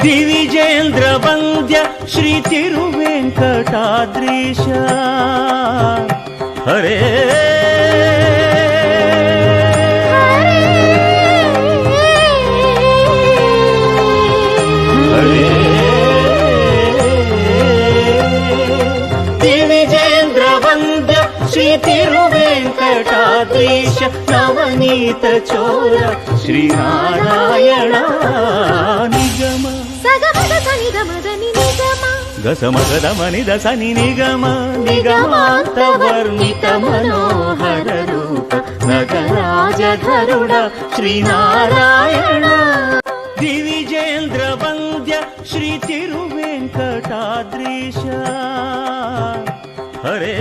ದಿವಿಜೇಂದ್ರ ವಂದ್ಯ ಶ್ರೀ ತಿರುವೆಂಕಟಾದ್ರೀಶ ಹರೇ ದಿವಿಜೇಂದ್ರ ವಂದ್ಯ ಶ್ರೀ ತಿರುವೆಂಕಟಾದ್ರೀಶ ನವನೀತ ಚೋರ ಶ್ರೀನಾರಾಯಣ ನಿಗಮ ಸಗಮದ ಸನಿದ ಮದನಿ ನಿಗಮ ಗಸಮಗದ ಮನಿದ ಸನಿ ನಿಗಮ ನಿಗಮಾಂತ ವರ್ಣಿತ ಮನೋಹರ ರೂಪ ನಗರಾಜಧರುಡ ಶ್ರೀನಾರಾಯಣ ದಿವಿಜೇಂದ್ರ ವಂದ್ಯ ಶ್ರೀ ತಿರುವೆಂಕಟಾದ್ರೀಶ ಹರೇ